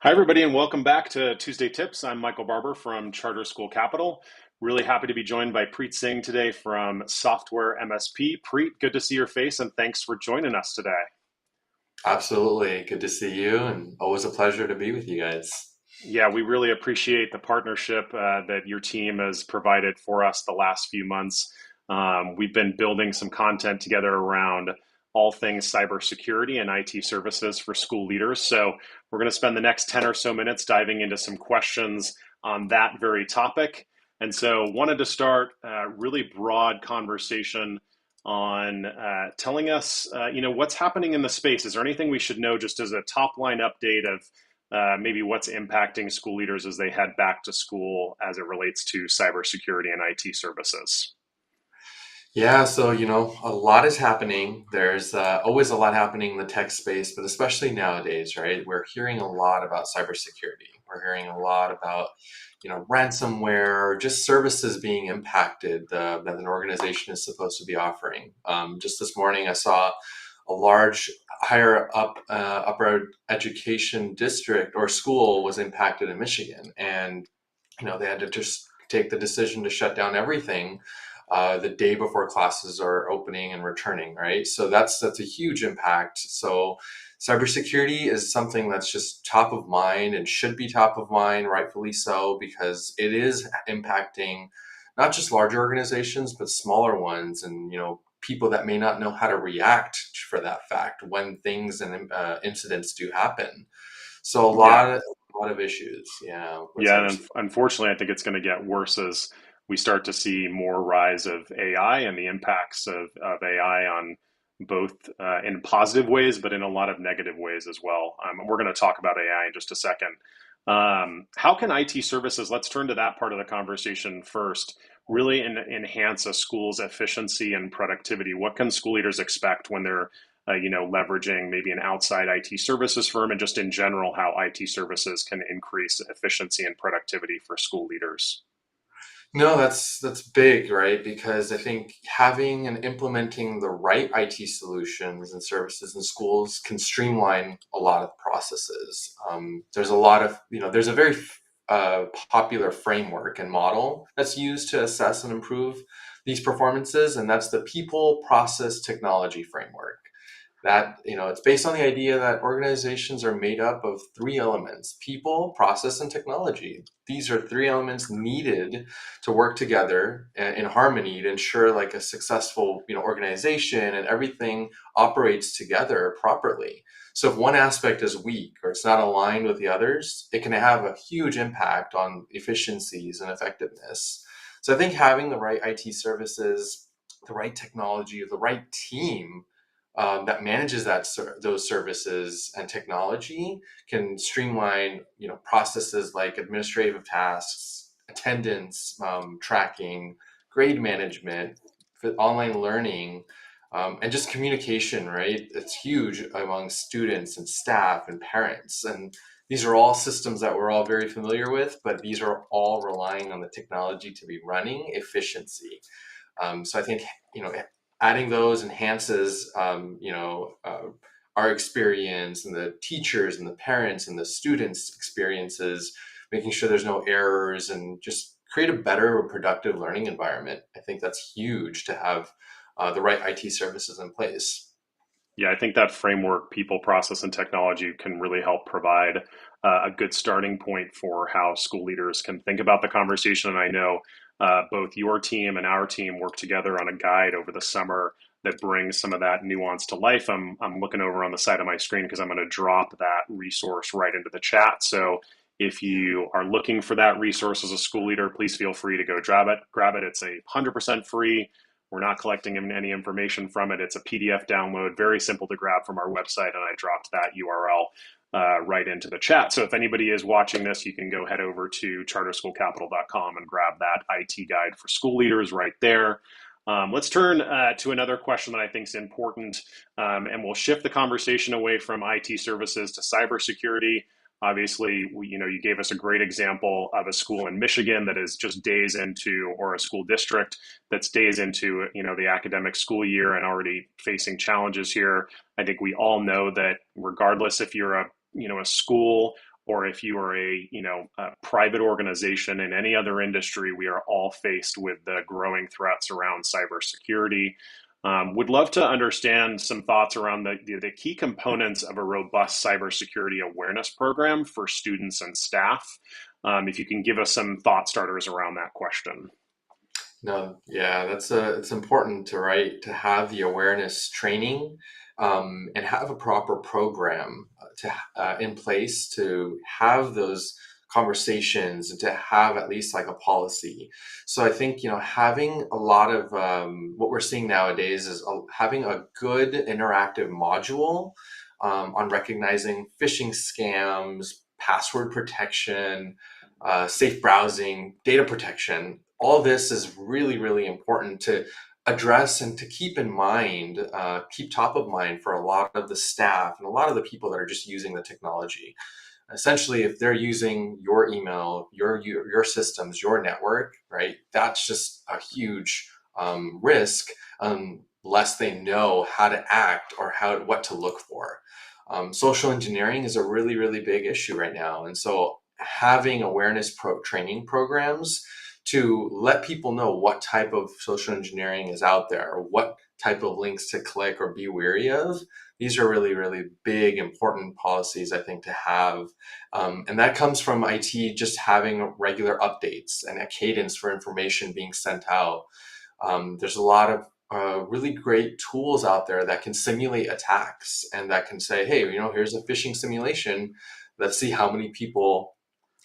Hi, everybody, and welcome back to Tuesday Tips. I'm Michael Barber from Charter School Capital. Really happy to be joined by Preet Singh today from SoftwareMSP. Preet, good to see your face, and thanks for joining us today. Absolutely. Good to see you, and always a pleasure to be with you guys. Yeah, we really appreciate the partnership that your team has provided for us the last few months. We've been building some content together around all things cybersecurity and IT services for school leaders. So we're going to spend the next 10 or so minutes diving into some questions on that very topic. And so wanted to start a really broad conversation on telling us, what's happening in the space. Is there anything we should know just as a top line update of maybe what's impacting school leaders as they head back to school as it relates to cybersecurity and IT services? Yeah, so a lot is happening. There's always a lot happening in the tech space, but especially nowadays, right? We're hearing a lot about cybersecurity. We're hearing a lot about, ransomware, just services being impacted that an organization is supposed to be offering. Just this morning, I saw a large higher up upper education district or school was impacted in Michigan, and they had to just take the decision to shut down everything the day before classes are opening and returning, right? So that's a huge impact. So cybersecurity is something that's just top of mind and should be top of mind, rightfully so, because it is impacting not just larger organizations but smaller ones, and people that may not know how to react for that fact when things and incidents do happen. So Yeah, a lot of issues, yeah, with yeah, and cybersecurity. unfortunately, I think it's going to get worse as we start to see more rise of AI and the impacts of AI on both in positive ways, but in a lot of negative ways as well. We're going to talk about AI in just a second. How can IT services, let's turn to that part of the conversation first, really enhance a school's efficiency and productivity? What can school leaders expect when they're leveraging maybe an outside IT services firm, and just in general, how IT services can increase efficiency and productivity for school leaders? No, that's big, right? Because I think having and implementing the right IT solutions and services in schools can streamline a lot of processes. There's a lot of, there's a very popular framework and model that's used to assess and improve these performances, and that's the people, process, technology framework. That, it's based on the idea that organizations are made up of three elements: people, process, and technology. These are three elements needed to work together in harmony to ensure like a successful, organization, and everything operates together properly. So if one aspect is weak or it's not aligned with the others, it can have a huge impact on efficiencies and effectiveness. So I think having the right IT services, the right technology, the right team that manages those services and technology can streamline, processes like administrative tasks, attendance tracking, grade management, online learning, and just communication. Right, it's huge among students and staff and parents, and these are all systems that we're all very familiar with, but these are all relying on the technology to be running efficiency. So I think adding those enhances our experience, and the teachers and the parents and the students' experiences, making sure there's no errors and just create a better, productive learning environment. I think that's huge to have the right IT services in place. Yeah, I think that framework, people, process, and technology can really help provide a good starting point for how school leaders can think about the conversation. And I know both your team and our team work together on a guide over the summer that brings some of that nuance to life. I'm looking over on the side of my screen because I'm going to drop that resource right into the chat. So if you are looking for that resource as a school leader, please feel free to go grab it. Grab it. It's 100% free. We're not collecting any information from it. It's a PDF download, very simple to grab from our website, and I dropped that URL right into the chat. So if anybody is watching this, you can go head over to charterschoolcapital.com and grab that IT guide for school leaders right there. Let's turn to another question that I think is important, and we'll shift the conversation away from IT services to cybersecurity. Obviously, you gave us a great example of a school in Michigan that is just days into, or a school district that's days into, the academic school year and already facing challenges here. I think we all know that regardless if you're a school or if you are a private organization in any other industry, we are all faced with the growing threats around cybersecurity. Would love to understand some thoughts around the key components of a robust cybersecurity awareness program for students and staff. If you can give us some thought starters around that question. No, yeah, it's important to to have the awareness training, and have a proper program in place to have those conversations and to have at least like a policy. So I think having a lot of what we're seeing nowadays is having a good interactive module on recognizing phishing scams, password protection, safe browsing, data protection. All this is really, really important to address and to keep in mind, keep top of mind for a lot of the staff and a lot of the people that are just using the technology. Essentially, if they're using your email, your systems, your network, right, that's just a huge risk unless they know how to act or what to look for. Social engineering is a really, really big issue right now, and so having awareness training programs to let people know what type of social engineering is out there, or what type of links to click or be wary of. These are really, really big, important policies, I think, to have. And that comes from IT just having regular updates and a cadence for information being sent out. There's a lot of really great tools out there that can simulate attacks and that can say, hey, here's a phishing simulation. Let's see how many people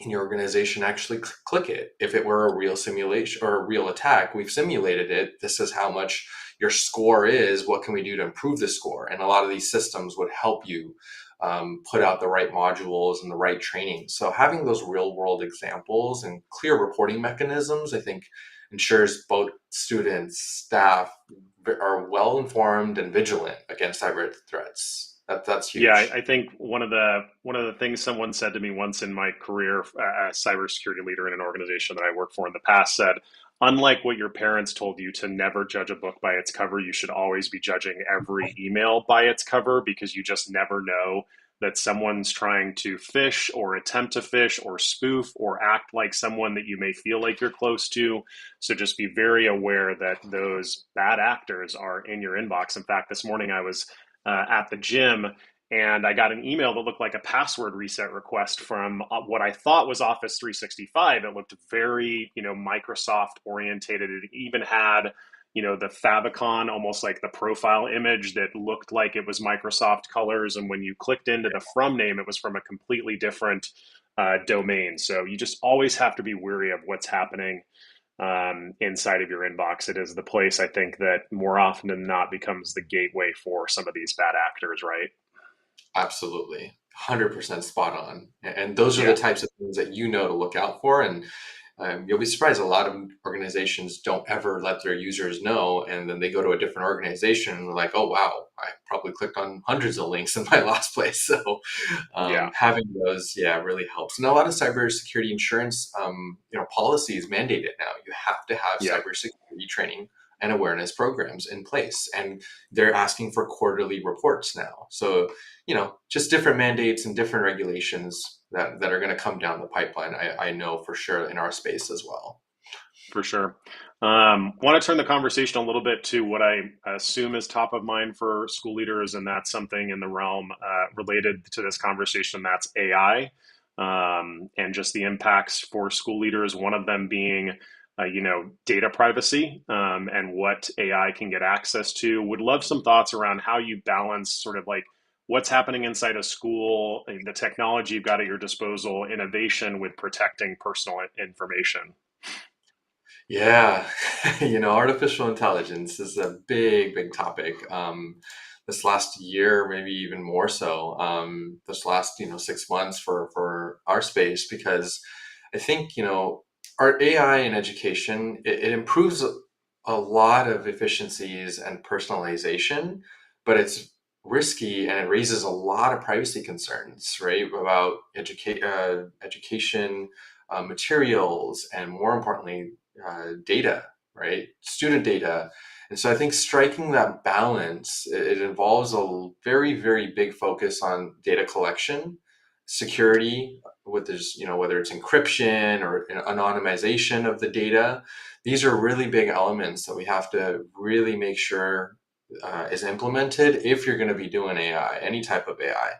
in your organization actually click it. If it were a real simulation or a real attack, we've simulated it. This is how much your score is. What can we do to improve the score? And a lot of these systems would help you put out the right modules and the right training. So having those real world examples and clear reporting mechanisms, I think, ensures both students, staff are well informed and vigilant against cyber threats. That's Yeah, huge. I think one of the things someone said to me once in my career as cybersecurity leader in an organization that I worked for in the past said, unlike what your parents told you to never judge a book by its cover, you should always be judging every email by its cover because you just never know that someone's trying to phish or attempt to phish or spoof or act like someone that you may feel like you're close to. So just be very aware that those bad actors are in your inbox. In fact, this morning I was at the gym and I got an email that looked like a password reset request from what I thought was Office 365. It looked very, Microsoft orientated. It even had, the favicon, almost like the profile image that looked like it was Microsoft colors. And when you clicked into the from name, it was from a completely different domain. So you just always have to be wary of what's happening inside of your inbox. It is the place I think that more often than not becomes the gateway for some of these bad actors, right? Absolutely. 100% spot on. And those are the Yeah. types of things that to look out for. And you'll be surprised a lot of organizations don't ever let their users know. And then they go to a different organization and they're like, oh, wow, I probably clicked on hundreds of links in my last place. So Yeah. having those, yeah, really helps. And a lot of cybersecurity insurance, policies mandate it now. You have to have Yeah. cybersecurity training and awareness programs in place. And they're asking for quarterly reports now. So just different mandates and different regulations that are going to come down the pipeline. I know for sure in our space as well. For sure. Want to turn the conversation a little bit to what I assume is top of mind for school leaders, and that's something in the realm related to this conversation. That's AI, and just the impacts for school leaders. One of them being, data privacy and what AI can get access to. Would love some thoughts around how you balance sort of like what's happening inside a school, the technology you've got at your disposal, innovation with protecting personal information. Yeah, artificial intelligence is a big, big topic. This last year, maybe even more so. This last 6 months for our space, because I think our AI in education it improves a lot of efficiencies and personalization, but it's risky and it raises a lot of privacy concerns, right? About education materials and more importantly data, right? Student data. And so I think striking that balance, it involves a very, very big focus on data collection security, with this, whether it's encryption or anonymization of the data. These are really big elements that we have to really make sure is implemented if you're going to be doing AI, any type of AI.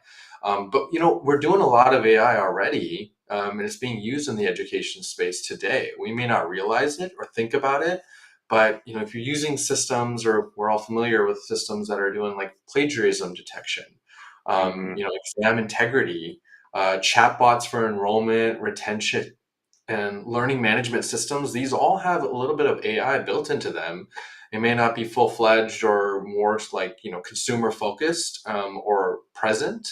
But we're doing a lot of AI already, and it's being used in the education space today. We may not realize it or think about it, but if you're using systems, or we're all familiar with systems that are doing like plagiarism detection, Hmm. exam integrity, chatbots for enrollment, retention, and learning management systems, these all have a little bit of AI built into them. It may not be full fledged or more like, consumer focused, or present,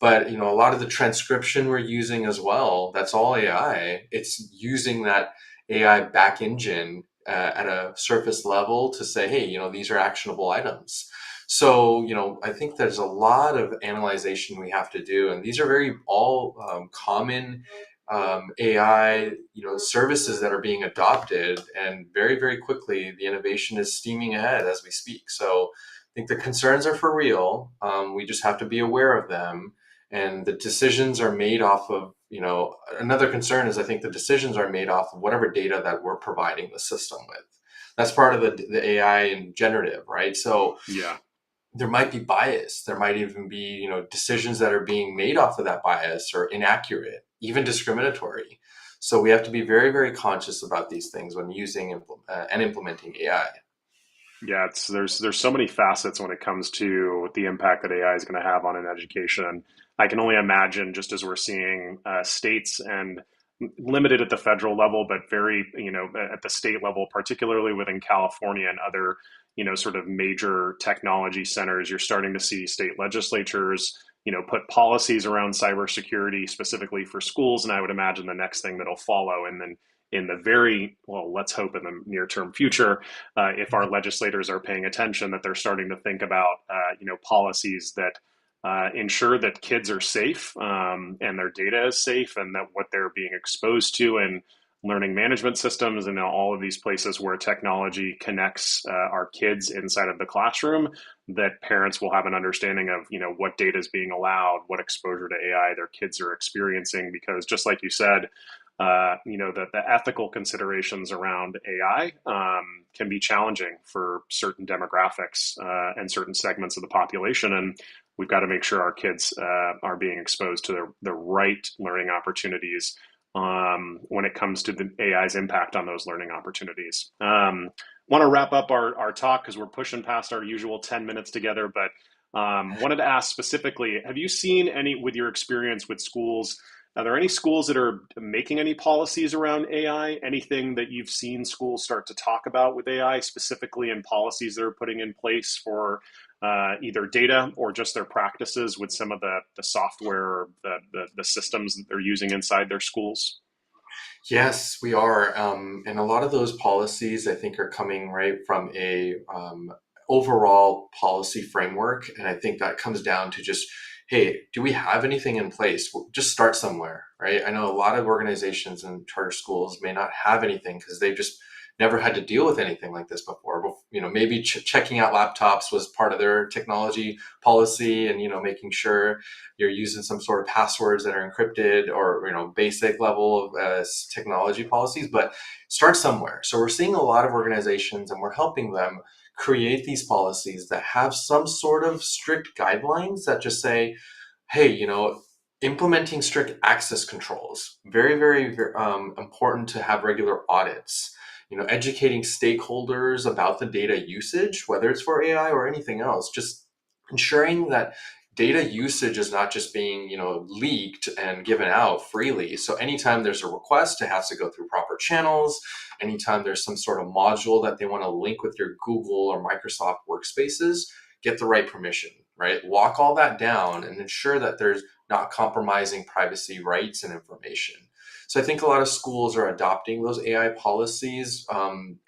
but, a lot of the transcription we're using as well, that's all AI. It's using that AI back engine at a surface level to say, hey, these are actionable items. So, I think there's a lot of analyzation we have to do, and these are very all common AI, services that are being adopted, and very, very quickly the innovation is steaming ahead as we speak. So I think the concerns are for real. We just have to be aware of them, and the decisions are made off of, another concern is I think the decisions are made off of whatever data that we're providing the system with. That's part of the AI and generative, right? So Yeah. there might be bias. There might even be, decisions that are being made off of that bias or inaccurate, even discriminatory. So we have to be very, very conscious about these things when using and implementing AI. Yeah, there's so many facets when it comes to the impact that AI is going to have on an education. I can only imagine, just as we're seeing states and limited at the federal level, but very, at the state level, particularly within California and other, sort of major technology centers, you're starting to see state legislatures, put policies around cybersecurity specifically for schools. And I would imagine the next thing that'll follow, and then in the very, well, let's hope in the near term future, if our legislators are paying attention, that they're starting to think about, policies that ensure that kids are safe, and their data is safe, and that what they're being exposed to in learning management systems and all of these places where technology connects our kids inside of the classroom, that parents will have an understanding of, what data is being allowed, what exposure to AI their kids are experiencing. Because just like you said, the ethical considerations around AI can be challenging for certain demographics and certain segments of the population. And we've got to make sure our kids are being exposed to the right learning opportunities when it comes to the AI's impact on those learning opportunities. Want to wrap up our talk because we're pushing past our usual 10 minutes together, but wanted to ask specifically, have you seen any, with your experience with schools, are there any schools that are making any policies around AI? Anything that you've seen schools start to talk about with AI, specifically in policies they're putting in place for either data or just their practices with some of the software or the systems that they're using inside their schools? Yes, we are. And a lot of those policies, I think, are coming right from a overall policy framework. And I think that comes down to just, hey, do we have anything in place? Just start somewhere, right? I know a lot of organizations and charter schools may not have anything because they've just never had to deal with anything like this before. But, maybe checking out laptops was part of their technology policy, and, making sure you're using some sort of passwords that are encrypted, or, basic level of technology policies. But start somewhere. So we're seeing a lot of organizations, and we're helping them create these policies that have some sort of strict guidelines that just say, hey, implementing strict access controls, very, very, important to have regular audits, educating stakeholders about the data usage, whether it's for AI or anything else, just ensuring that data usage is not just being, leaked and given out freely. So anytime there's a request, it has to go through proper channels. Anytime there's some sort of module that they want to link with your Google or Microsoft workspaces, get the right permission, right? Walk all that down and ensure that there's not compromising privacy rights and information. So I think a lot of schools are adopting those AI policies,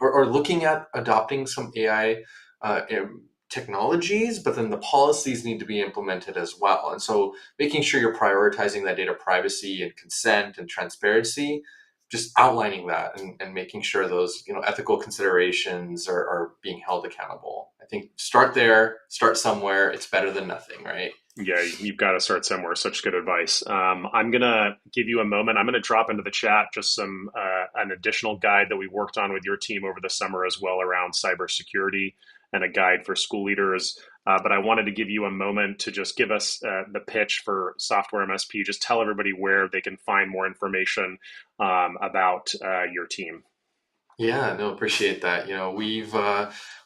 or looking at adopting some AI technologies, but then the policies need to be implemented as well. And so making sure you're prioritizing that data privacy and consent and transparency, just outlining that, and making sure those, ethical considerations are being held accountable. I think start there, start somewhere. It's better than nothing, right? Yeah, you've got to start somewhere. Such good advice. I'm gonna give you a moment. I'm gonna drop into the chat just some an additional guide that we worked on with your team over the summer as well around cybersecurity and a guide for school leaders. But I wanted to give you a moment to just give us the pitch for Software MSP. Just tell everybody where they can find more information about your team. Yeah, no, appreciate that.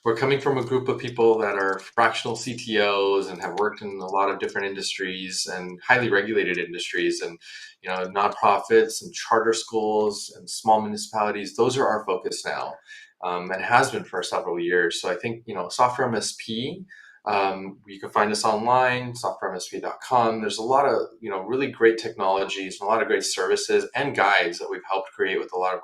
We're coming from a group of people that are fractional CTOs and have worked in a lot of different industries and highly regulated industries, and nonprofits and charter schools and small municipalities. Those are our focus now, and has been for several years. So I think software MSP. You can find us online, softwaremsp.com. There's a lot of really great technologies and a lot of great services and guides that we've helped create with a lot of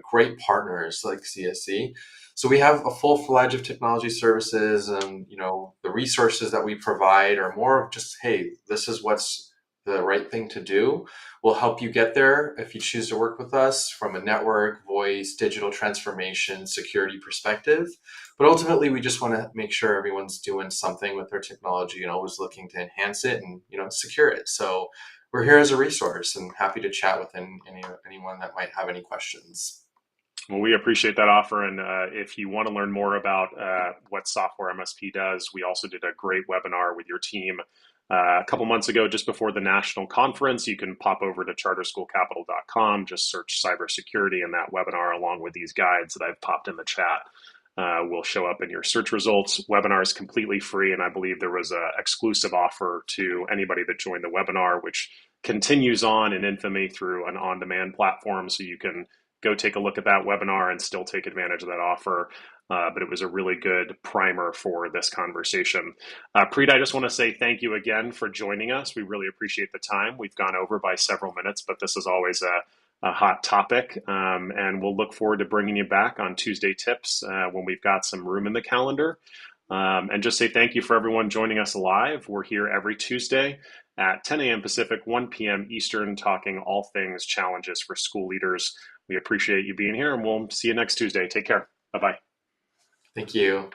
great partners like CSC. So we have a full fledged of technology services, and the resources that we provide are more of just, hey, this is what's the right thing to do. We'll help you get there if you choose to work with us from a network, voice, digital transformation, security perspective. But ultimately, we just want to make sure everyone's doing something with their technology and always looking to enhance it and secure it. So we're here as a resource and happy to chat with anyone that might have any questions. Well, we appreciate that offer. And if you want to learn more about what Software MSP does, we also did a great webinar with your team a couple months ago, just before the national conference. You can pop over to charterschoolcapital.com, just search cybersecurity, and that webinar, along with these guides that I've popped in the chat, will show up in your search results. Webinar is completely free, and I believe there was an exclusive offer to anybody that joined the webinar, which continues on in infamy through an on-demand platform, so you can go take a look at that webinar and still take advantage of that offer. But it was a really good primer for this conversation. Preet, I just want to say thank you again for joining us. We really appreciate the time. We've gone over by several minutes, but this is always a hot topic. And we'll look forward to bringing you back on Tuesday Tips when we've got some room in the calendar. And just say thank you for everyone joining us live. We're here every Tuesday at 10 a.m. Pacific, 1 p.m. Eastern, talking all things challenges for school leaders. We appreciate you being here, and we'll see you next Tuesday. Take care. Bye bye. Thank you.